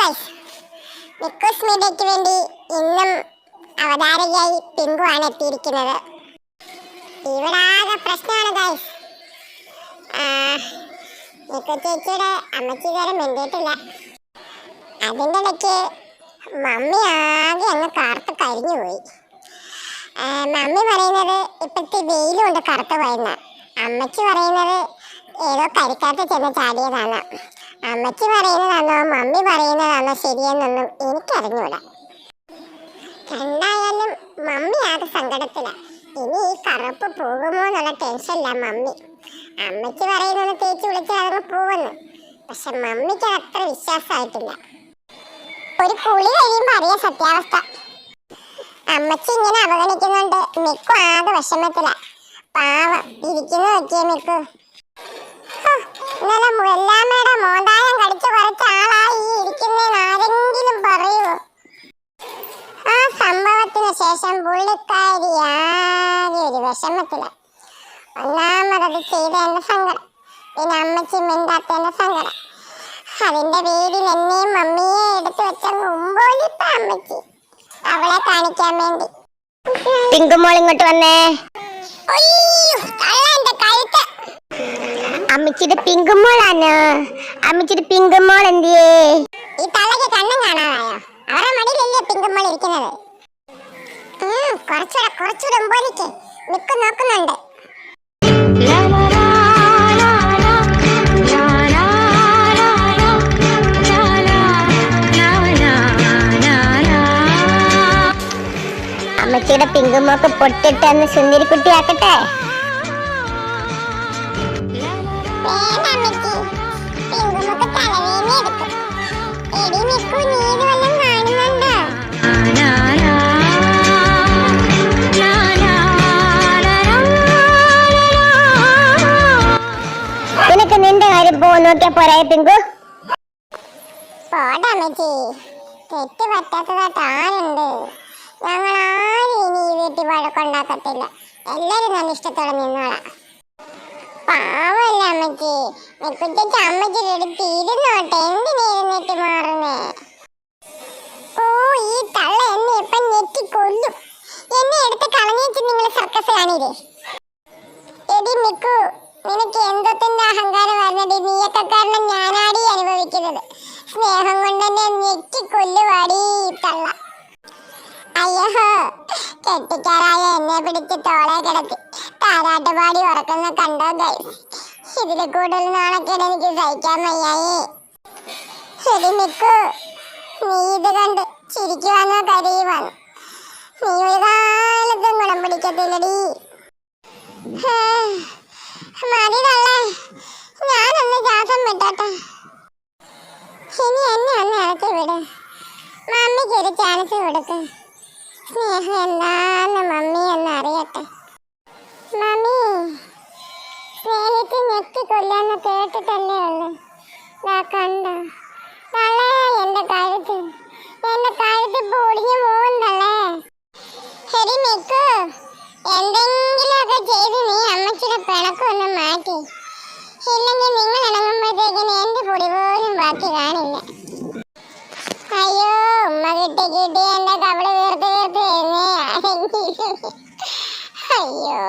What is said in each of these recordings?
Guys, മിക്കൂസ് മീഡിയയ്ക്ക് വേണ്ടി ഇന്നും അവതാരകയായി pink ആണ് എത്തിയിരിക്കുന്നത്. ഇവിടെ ആകെ പ്രശ്നമാണ് ഗൈസ്. മിക്കു ചേച്ചിയുടെ അമ്മച്ചി ഇതുവരെ മിണ്ടിയിട്ടില്ല. അതിൻ്റെ ഇടയ്ക്ക് മമ്മി ആകെ അങ്ങ് കറുത്ത് കരിഞ്ഞു പോയി. മമ്മി പറയുന്നത് ഇപ്പോഴത്തെ വെയിൽ കൊണ്ട് കറുത്ത് പോയെന്ന, അമ്മച്ചി പറയുന്നത് ഏതോ കരിക്കാത്ത ചെന്ന് ചാടിയതാണ്. അമ്മച്ചി പറയുന്നതാണോ മമ്മി പറയുന്നതാണോ ശരിയെന്നൊന്നും എനിക്കറിഞ്ഞൂടാ. എന്തായാലും മമ്മി ആകെ സങ്കടത്തില. ഇനി ഈ കറുപ്പ് പോകുമോ എന്നുള്ള ടെൻഷനില്ല മമ്മി. അമ്മച്ചി പറയുന്നത് തേച്ച് വിളിച്ചാൽ അതങ്ങ് പോവുന്നു. പക്ഷെ മമ്മിക്ക് അത് അത്ര വിശ്വാസമായിട്ടില്ല. ഒരു കുളി കഴിയുമ്പോൾ അറിയാം സത്യാവസ്ഥ. അമ്മച്ചി ഇങ്ങനെ അവഗണിക്കുന്നുണ്ട് മിക്കു ആകെ വിഷമത്തില. പാവം ഇരിക്കുന്നു നോക്കിയേ മിക്കു. ഇന്നലെ മുല്ലാമ്മയുടെ മോന്തായം കടിച്ചു കുറച്ച ആളായി ഈ ഇരിക്കുന്നേന്ന് ആരെങ്കിലും പറയുമോ? ആ സംഭവത്തിന് ശേഷം പുള്ളിക്കാരി ആകെ ഒരു വിഷമത്തില. ഒന്നാമത് ചെയ്തതിന്റെ സങ്കടം, പിന്നെ അമ്മച്ചി മിണ്ടാത്തതിന്റെ സങ്കടം. അതിന്റെ പേരിൽ എന്നെയും മമ്മിയെ എടുത്തു വെച്ച മുമ്പോലിപ്പ അമ്മച്ചി അവളെ കാണിക്കാൻ വേണ്ടി. പിങ്കുമോൾ ഇങ്ങോട്ട് വന്നേ. കഴുത്ത് അമ്മച്ചിയുടെ പിങ്കുമോളാണ്. അമ്മച്ചിയുടെ പിങ്കുമോൾ എന്തിയേ? ഈ തള്ളക്ക് കണ്ണും കാണാതായോ? അവരുടെ മടിയിലല്ലേ പിങ്കുമോൾ ഇരിക്കുന്നത്. കുറച്ചുകൂടെ മുമ്പോലേക്ക് മിക്കു നോക്കുന്നുണ്ട്. അമ്മച്ചിയുടെ പിങ്കുമോക്ക് പൊട്ടിട്ട് അന്ന് സുന്ദരിക്കുട്ടിയാക്കട്ടെ. നിനക്ക് നിന്റെ കാര്യം പോ നോക്കിയാ പോരായ പിങ്കു. പോടമ്മച്ചി, തെറ്റ് പറ്റാത്തതായിട്ട് ആരുണ്ട്? ഞങ്ങൾ ആരും ഇനി ഈ വീട്ടിൽ വഴക്കുണ്ടാക്കത്തില്ല. എല്ലാരും നല്ല ഇഷ്ടത്തോടെ നിന്നോളാം. പാവല്ല അമ്മച്ചി. മിക്കുച്ചേച്ചി അമ്മച്ചിയുടെ അടുത്ത് ഇരുന്നോട്ടെ, എന്തിനെഴുന്നേറ്റ് മാറുന്നേ? ഓ, ഈ തള്ള എന്നെ ഇപ്പം ഞെക്കി കൊല്ലും. എന്നെ എടുത്ത് കളഞ്ഞേച്ച് നിങ്ങൾ സർക്കസ് കാണില്ലേ? എടി മിക്കു, നിനക്ക് എന്തത്തിന്റെ അഹങ്കാരം വരുന്നടി? നീയൊക്കെ കാരണം ഞാനാടി അനുഭവിക്കുന്നത്. സ്നേഹം കൊണ്ട് എന്നെ ഞെക്കി കൊല്ലുവാടി തള്ള. അയ്യോ, കെട്ടിക്കാരായ എന്നെ പിടിച്ച് തോളെ കിടത്തി താരാട്ടുപാടി ഉറക്കുന്ന കണ്ടോ ഗൈസ്? ഇതില് കൂടുതൽ നാണക്കേട് എനിക്ക് സഹിക്കാൻ വയ്യായേ. ശരി മിക്കു, നീ ഇത് കണ്ട് ചിരിക്കുവാനോ കരയുവാനോ? നീ ഒരു കാലത്തും ഗുണം പിടിക്കത്തില്ലടി. മതി തള്ളേ, ഞാനൊന്ന് ശ്വാസം വിട്ടോട്ടെ. ഇനി എന്നെ ഒന്ന് ഇറക്കി വിട്. മമ്മിക്ക് ഒരു ചാൻസ് കൊടുക്ക്. സ്നേഹം എന്താന്ന് മമ്മി എന്ന് അറിയട്ടെ. മമ്മി സ്നേഹിച്ച് ഞെക്കിക്കൊല്ലാന്ന് കേട്ടിട്ടല്ലേ ഉള്ളു. കണ്ട തള്ളേ, എന്റെ കഴുത്ത് പൊടിഞ്ഞു പോകും തള്ളേ. ശരി മിക്കു, എന്തെങ്കിലുമൊക്കെ ചെയ്ത് നീ അമ്മച്ചിയുടെ പിണക്കൊന്ന് മാറ്റി. ഇല്ലെങ്കിൽ നിങ്ങൾ ഇണങ്ങുമ്പോഴത്തേക്കിന് എന്റെ പൊടി പോലും ബാക്കി കാണില്ല. അയ്യോ, ഉമ്മ കിട്ടി എന്റെ കവള് വീർത്ത് വരുന്നേ. അയ്യോ,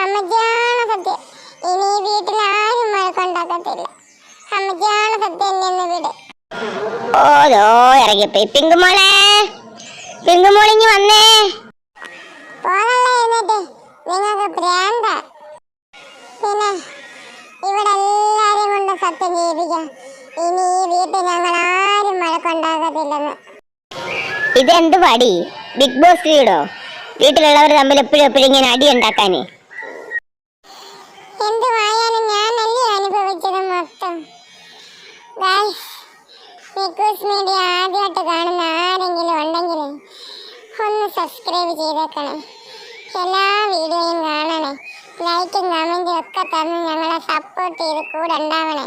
അമ്മച്ചാണ് സത്യം. ഇനി ഈ വീട്ടിൽ ആരും വഴക്കുണ്ടാക്കത്തില്ല. അമ്മച്ചാണ് സത്യം, എന്നെ വിട്. ഓരോ ഇറങ്ങിപ്പോയി. പിങ്കുമോളെ, പിങ്കുമോളിങ്ങി വന്നേ. പോകല്ലേ എന്നിട്ട്, നിങ്ങൾക്ക് ഭ്രാന്ത. പിന്നെ ഇവിടെ എല്ലാരും കൊണ്ട് സത്യം ചെയ്യിപ്പിക്കാം. ഇനി ഈ വീട്ടിൽ ഞങ്ങൾ ആരും വഴക്കുണ്ടാക്കത്തില്ലെന്ന്. ഇതെന്ത് പാടി? ബിഗ് ബോസ് വീടോ? വീട്ടിലുള്ളവർ തമ്മിൽ എപ്പോഴും ഇങ്ങനെ അടി ഉണ്ടാക്കാനേ? എന്തുവായാലും ഞാനല്ലേ അനുഭവിച്ചത് മൊത്തം. മിക്കൂസ് മീഡിയ ആദ്യമായിട്ട് കാണുന്ന ആരെങ്കിലും ഉണ്ടെങ്കിൽ ഒന്ന് സബ്സ്ക്രൈബ് ചെയ്തേക്കണേ. എല്ലാ വീഡിയോയും കാണണേ. ലൈക്കും കമന്റും ഒക്കെ തന്ന് ഞങ്ങളെ സപ്പോർട്ട് ചെയ്ത് കൂടെ ഉണ്ടാവണേ.